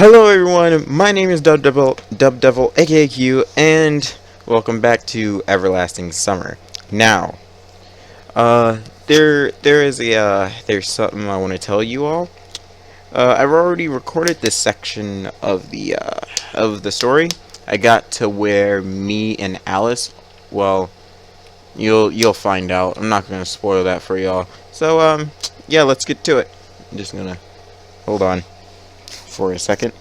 Hello everyone, my name is Dub Devil, aka Q, and welcome back to Everlasting Summer. Now, there's something I want to tell you all. I've already recorded this section of the story. I got to where me and Alice, well, you'll find out. I'm not gonna spoil that for y'all. So yeah, let's get to it. I'm just gonna hold on for a second.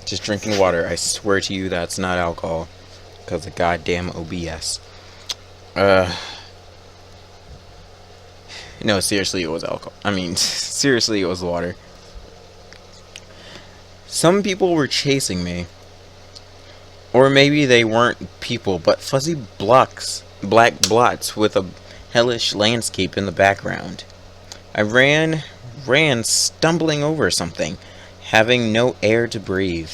Just drinking water. I swear to you that's not alcohol. Because of goddamn OBS. No, seriously, it was alcohol. I mean, seriously, it was water. Some people were chasing me. Or maybe they weren't people, but fuzzy black blots with a hellish landscape in the background. I ran, stumbling over something, having no air to breathe.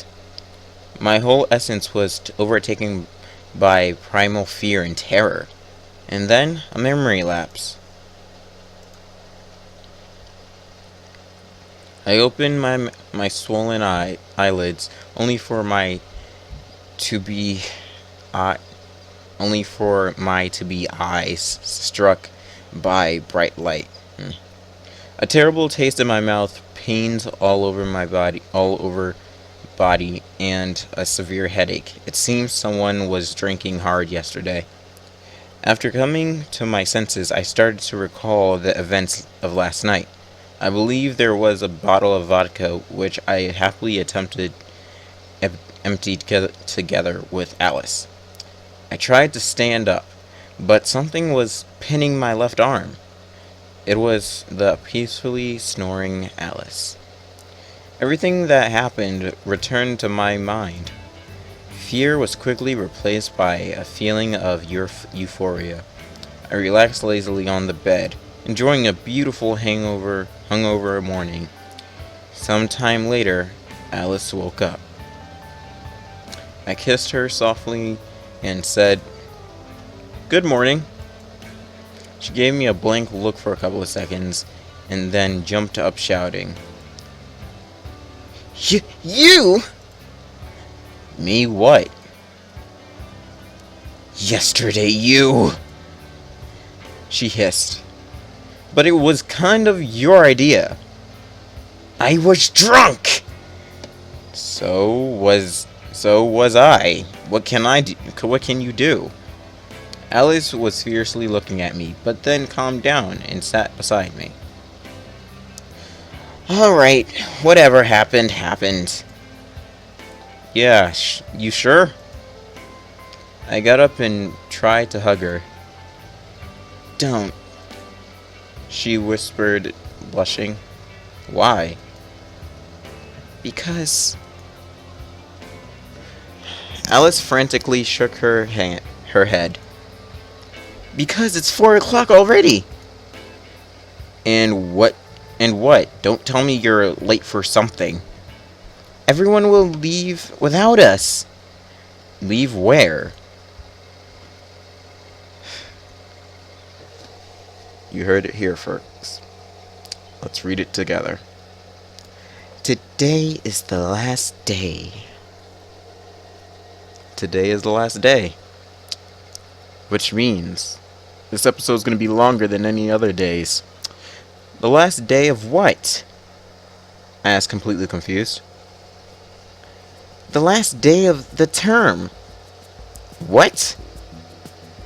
My whole essence was overtaken by primal fear and terror. And then, a memory lapse. I opened my swollen eyelids, only for my to be eyes struck by bright light. A terrible taste in my mouth, pains all over my body, and a severe headache. It seems someone was drinking hard yesterday. After coming to my senses, I started to recall the events of last night. I believe there was a bottle of vodka which I happily emptied together with Alice. I tried to stand up, but something was pinning my left arm. It was the peacefully snoring Alice. Everything that happened returned to my mind. Fear was quickly replaced by a feeling of euphoria. I relaxed lazily on the bed, enjoying a beautiful hungover morning. Some time later, Alice woke up. I kissed her softly and said, "Good morning." She gave me a blank look for a couple of seconds, and then jumped up shouting, You? Me what? Yesterday, you! She hissed. But it was kind of your idea. I was drunk! So was I. What can you do? Alice was fiercely looking at me, but then calmed down and sat beside me. Alright, whatever happened, happened. Yeah, you sure? I got up and tried to hug her. Don't, she whispered, blushing. Why? Because... Alice frantically shook her head. Because it's 4 o'clock already. And what? Don't tell me you're late for something. Everyone will leave without us. Leave where? You heard it here, folks. Let's read it together. Today is the last day. Today is the last day. Which means this episode is going to be longer than any other days. The last day of what? I asked, completely confused. The last day of the term. What?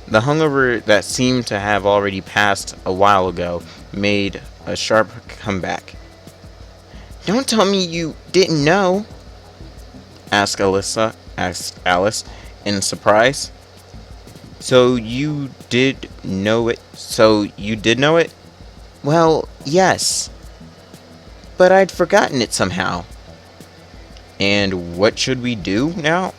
The hungover that seemed to have already passed a while ago made a sharp comeback. Don't tell me you didn't know, asked Alice in surprise. So you did know it? Well, yes. But I'd forgotten it somehow. And what should we do now?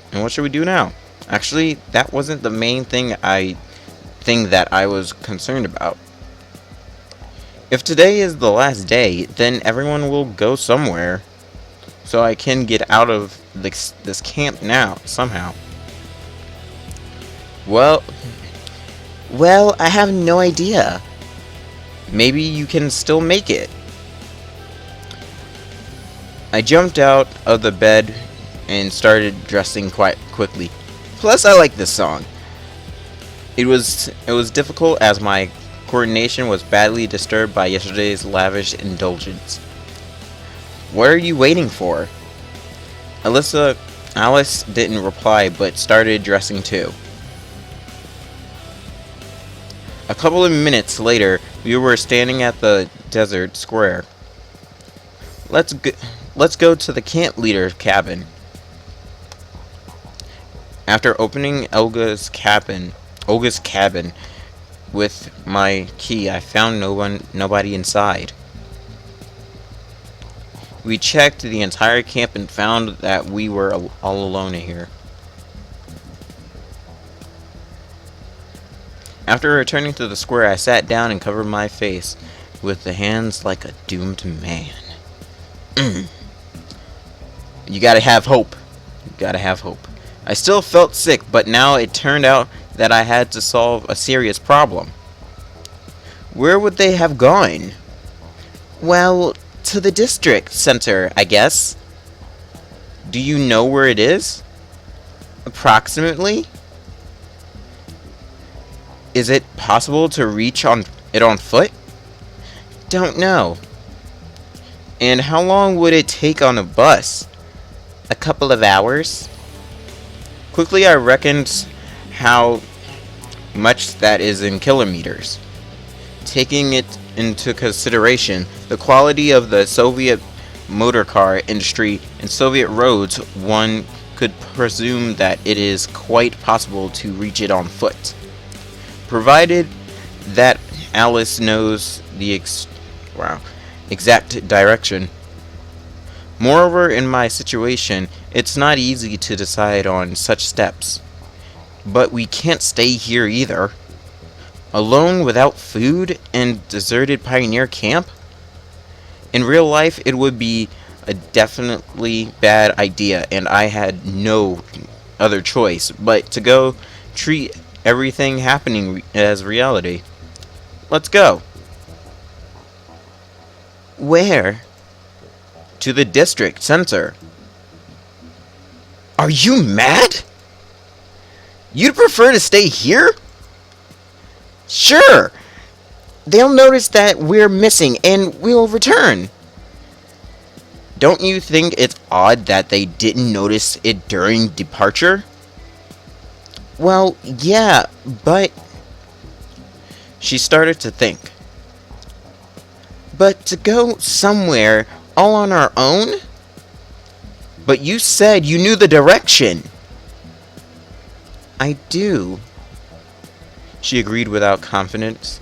Actually, that wasn't the main thing that I was concerned about. If today is the last day, then everyone will go somewhere. So I can get out of this camp now, somehow. Well, I have no idea. Maybe you can still make it. I jumped out of the bed and started dressing quite quickly. Plus, I like this song. It was difficult as my coordination was badly disturbed by yesterday's lavish indulgence. What are you waiting for? Alice didn't reply but started dressing too. A couple of minutes later, we were standing at the desert square. Let's go to the camp leader's cabin. After opening Olga's cabin with my key, I found nobody inside. We checked the entire camp and found that we were all alone in here. After returning to the square, I sat down and covered my face with the hands like a doomed man. You gotta have hope. You gotta have hope. I still felt sick, but now it turned out that I had to solve a serious problem. Where would they have gone? Well, to the district center, I guess. Do you know where it is? Approximately? Is it possible to reach it on foot? Don't know. And how long would it take on a bus? A couple of hours. Quickly I reckoned how much that is in kilometers. Taking it into consideration the quality of the Soviet motor car industry and Soviet roads, one could presume that it is quite possible to reach it on foot, provided that Alice knows the exact direction. Moreover, in my situation, it's not easy to decide on such steps. But we can't stay here either. Alone without food and deserted pioneer camp? In real life, it would be a definitely bad idea, and I had no other choice but to go treat everything happening as reality. Let's go. Where? To the district center. Are you mad? You'd prefer to stay here? Sure. They'll notice that we're missing and we'll return. Don't you think it's odd that they didn't notice it during departure? Well, yeah, but... She started to think. But to go somewhere all on our own? But you said you knew the direction. I do. She agreed without confidence.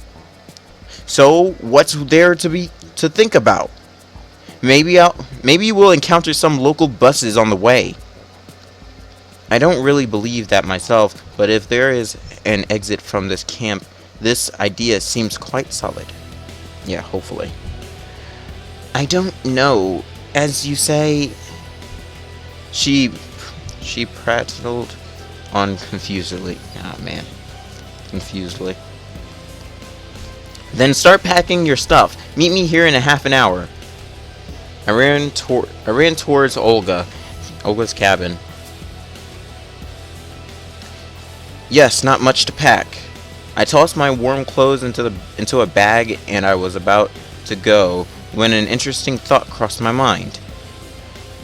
So, what's there to think about? Maybe we'll encounter some local buses on the way. I don't really believe that myself, but if there is an exit from this camp, this idea seems quite solid. Yeah, hopefully. I don't know. As you say... She prattled on confusedly. Oh, man. Confusedly. Then start packing your stuff. Meet me here in a half an hour. I ran towards Olga's cabin. Yes, not much to pack. I tossed my warm clothes into a bag and I was about to go when an interesting thought crossed my mind.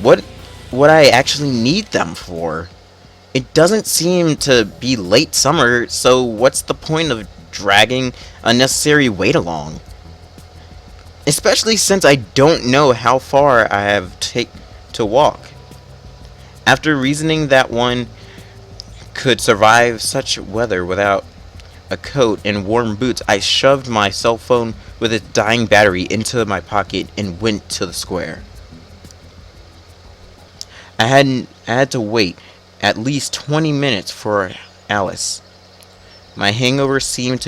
What would I actually need them for? It doesn't seem to be late summer, so what's the point of dragging unnecessary weight along? Especially since I don't know how far I have to walk. After reasoning that one could survive such weather without a coat and warm boots, I shoved my cell phone with its dying battery into my pocket and went to the square. I had to wait at least 20 minutes for Alice. My hangover seemed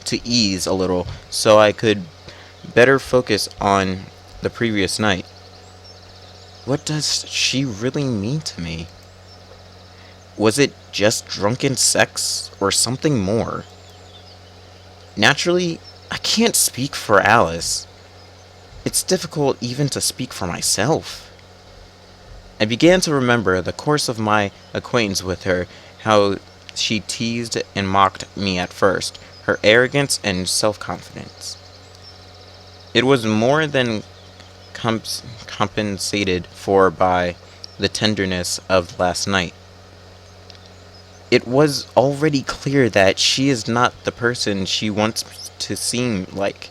to ease a little, so I could better focus on the previous night. What does she really mean to me? Was it just drunken sex or something more? Naturally, I can't speak for Alice. It's difficult even to speak for myself. I began to remember the course of my acquaintance with her, how she teased and mocked me at first, her arrogance and self-confidence. It was more than compensated for by the tenderness of last night. It was already clear that she is not the person she wants to seem like.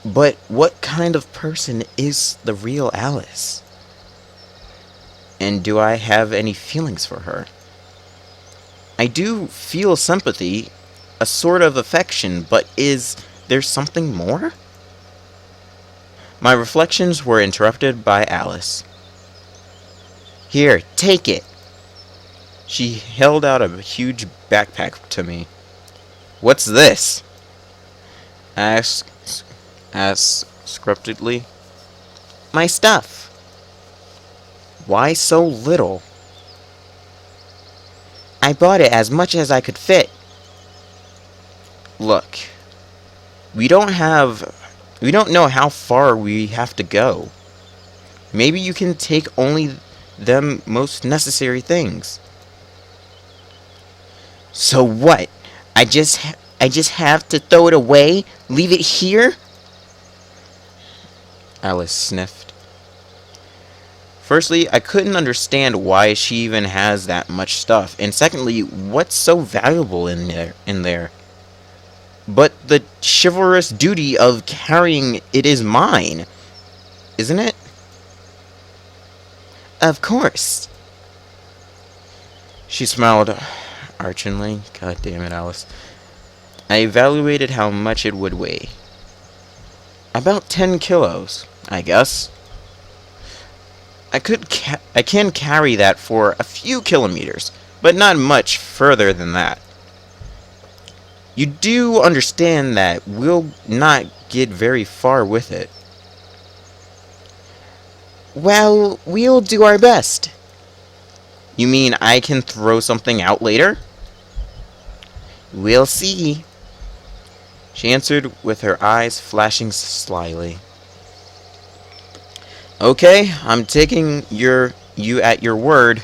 But what kind of person is the real Alice? And do I have any feelings for her? I do feel sympathy, a sort of affection, but is there something more? My reflections were interrupted by Alice. "Here, take it." She held out a huge backpack to me. "What's this?" I asked scriptedly. "My stuff." "Why so little?" "I bought it as much as I could fit." "Look, we don't know how far we have to go. Maybe you can take only the most necessary things." "So what? I just have to throw it away? Leave it here?" Alice sniffed. Firstly, I couldn't understand why she even has that much stuff, and secondly, what's so valuable in there? But the chivalrous duty of carrying it is mine, isn't it? "Of course." She smiled archingly. God damn it, Alice. I evaluated how much it would weigh. About 10 kilos, I guess. I can carry that for a few kilometers, but not much further than that. You do understand that we'll not get very far with it. "Well, we'll do our best." "You mean I can throw something out later?" "We'll see," she answered with her eyes flashing slyly. "Okay, I'm taking you at your word.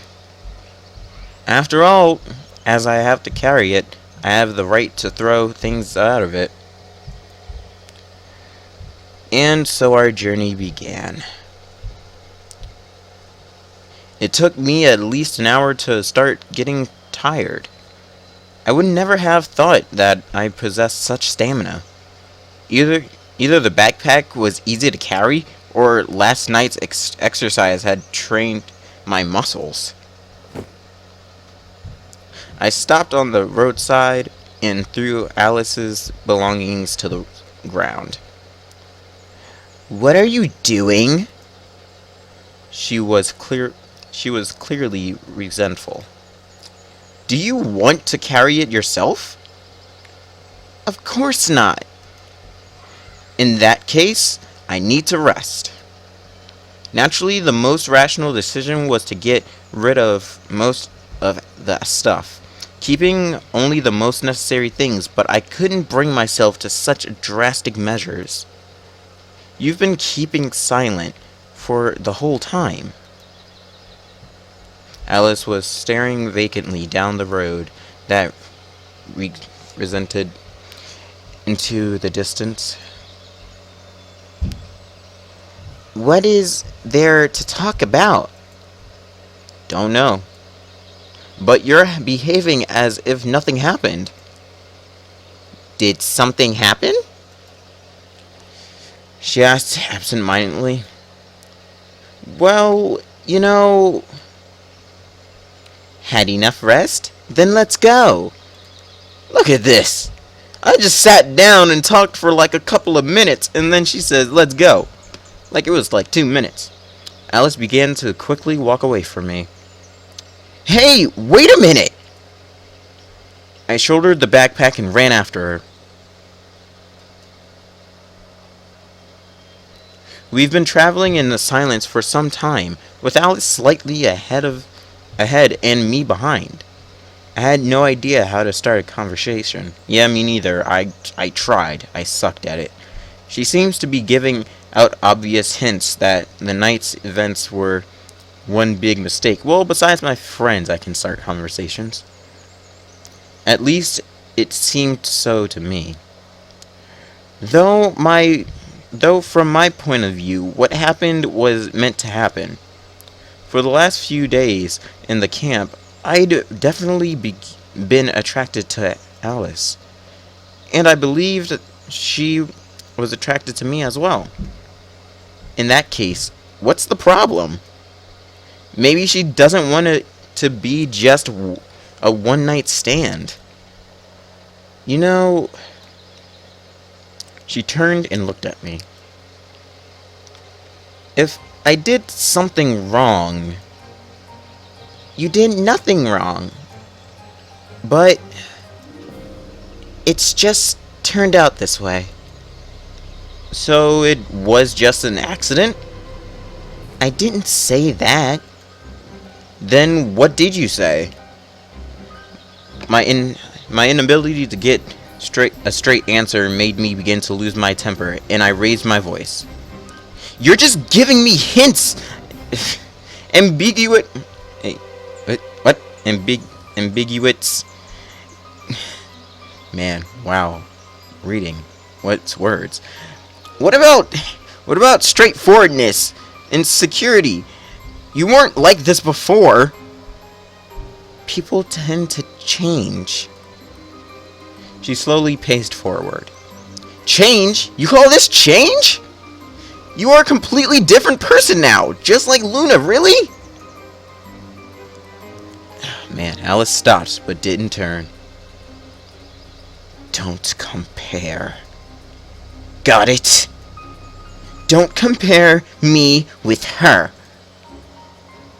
After all, as I have to carry it, I have the right to throw things out of it." And so our journey began. It took me at least an hour to start getting tired. I would never have thought that I possessed such stamina. Either the backpack was easy to carry, or last night's exercise had trained my muscles. I stopped on the roadside and threw Alice's belongings to the ground. "What are you doing?" She was clearly resentful. "Do you want to carry it yourself?" "Of course not." "In that case, I need to rest." Naturally, the most rational decision was to get rid of most of the stuff, keeping only the most necessary things, but I couldn't bring myself to such drastic measures. "You've been keeping silent for the whole time." Alice was staring vacantly down the road that resented into the distance. "What is there to talk about?" "Don't know. But you're behaving as if nothing happened." "Did something happen?" she asked absent-mindedly. "Well, you know..." "Had enough rest? Then let's go." "Look at this. I just sat down and talked for like a couple of minutes, and then she says, 'Let's go.' Like it was like 2 minutes." Alice began to quickly walk away from me. "Hey, wait a minute!" I shouldered the backpack and ran after her. We've been traveling in the silence for some time, with Alice slightly ahead and me behind. I had no idea how to start a conversation. Yeah, me neither. I tried. I sucked at it. She seems to be giving out obvious hints that the night's events were one big mistake. Well, besides my friends, I can start conversations. At least it seemed so to me. Though my though from my point of view, what happened was meant to happen. For the last few days in the camp, I'd definitely been attracted to Alice, and I believed she was attracted to me as well. In that case, what's the problem? Maybe she doesn't want it to be just a one night stand. You know, she turned and looked at me. If I did something wrong, you did nothing wrong. But it's just turned out this way. So it was just an accident? I didn't say that. Then what did you say? My inability to get a straight answer made me begin to lose my temper, and I raised my voice. You're just giving me hints. Ambiguous. Hey, what? Ambiguous. Man, wow. Reading. What's words? What about straightforwardness and security? You weren't like this before. People tend to change. She slowly paced forward. Change? You call this change? You are a completely different person now, just like Luna, really? Man, Alice stopped, but didn't turn. Don't compare. Got it? Don't compare me with her.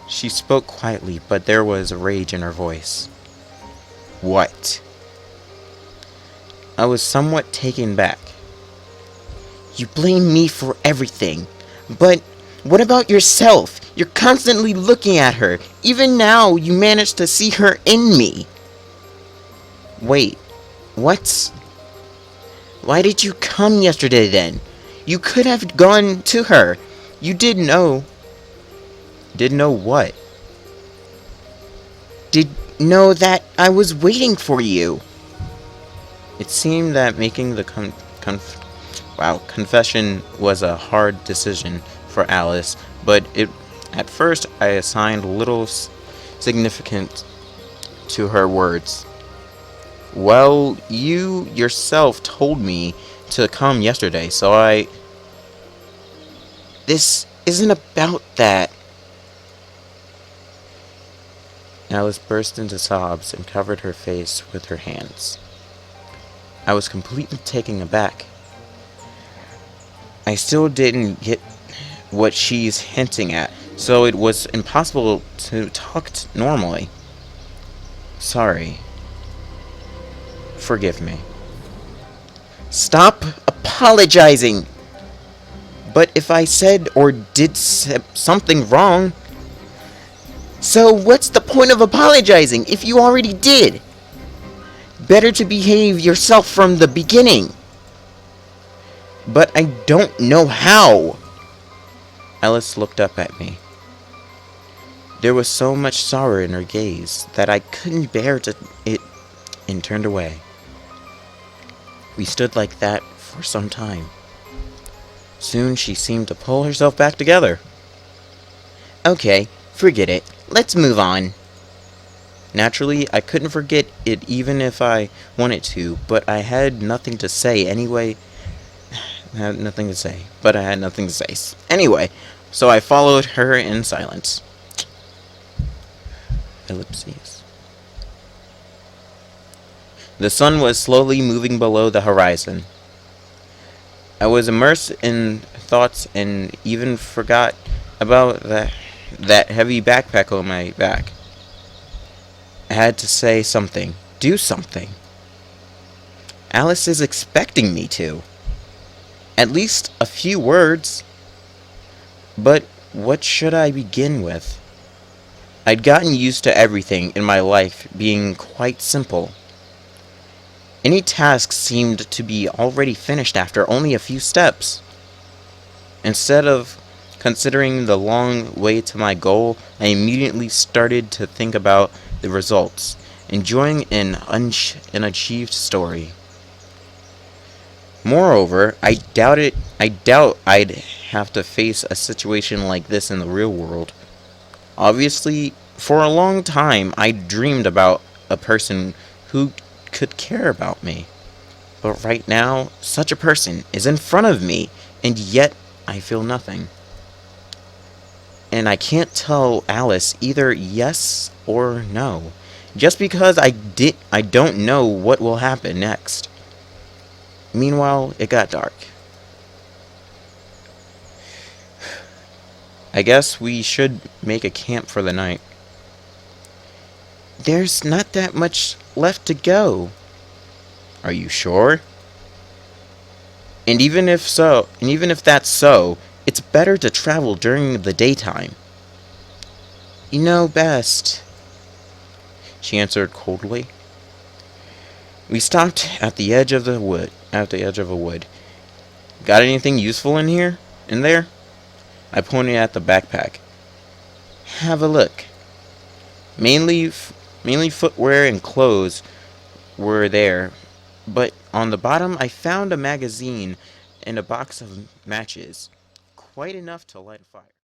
She spoke quietly, but there was rage in her voice. What? I was somewhat taken back. You blame me for everything, but what about yourself? You're constantly looking at her. Even now, you managed to see her in me. Wait, what? Why did you come yesterday then? You could have gone to her. You did know. Did know what? Did know that I was waiting for you. It seemed that making the confession was a hard decision for Alice, but at first I assigned little significance to her words. Well, you yourself told me to come yesterday, so This isn't about that. Alice burst into sobs and covered her face with her hands. I was completely taken aback. I still didn't get what she's hinting at, so it was impossible to talk normally. Sorry. Forgive me. Stop apologizing! But if I said or did something wrong, so what's the point of apologizing if you already did? Better to behave yourself from the beginning. But I don't know how. Alice looked up at me. There was so much sorrow in her gaze that I couldn't bear it and turned away. We stood like that for some time. Soon she seemed to pull herself back together. Okay, forget it. Let's move on. Naturally, I couldn't forget it even if I wanted to, but I had nothing to say anyway. Anyway, so I followed her in silence. Ellipses. The sun was slowly moving below the horizon. I was immersed in thoughts and even forgot about that heavy backpack on my back. I had to say something. Do something. Alice is expecting me to. At least a few words. But what should I begin with? I'd gotten used to everything in my life being quite simple. Any task seemed to be already finished after only a few steps. Instead of considering the long way to my goal, I immediately started to think about the results, enjoying an achieved story. Moreover, I doubt I'd have to face a situation like this in the real world. Obviously, for a long time I dreamed about a person who could care about me. But right now, such a person is in front of me, and yet I feel nothing. And I can't tell Alice either yes or no, just because I don't know what will happen next. Meanwhile, it got dark. I guess we should make a camp for the night. There's not that much left to go. Are you sure? And even if that's so, it's better to travel during the daytime. You know best, she answered coldly. We stopped at the edge of the wood. At the edge of a wood. Got anything useful in here? In there? I pointed at the backpack. Have a look. Mainly footwear and clothes were there, but on the bottom I found a magazine and a box of matches, quite enough to light a fire.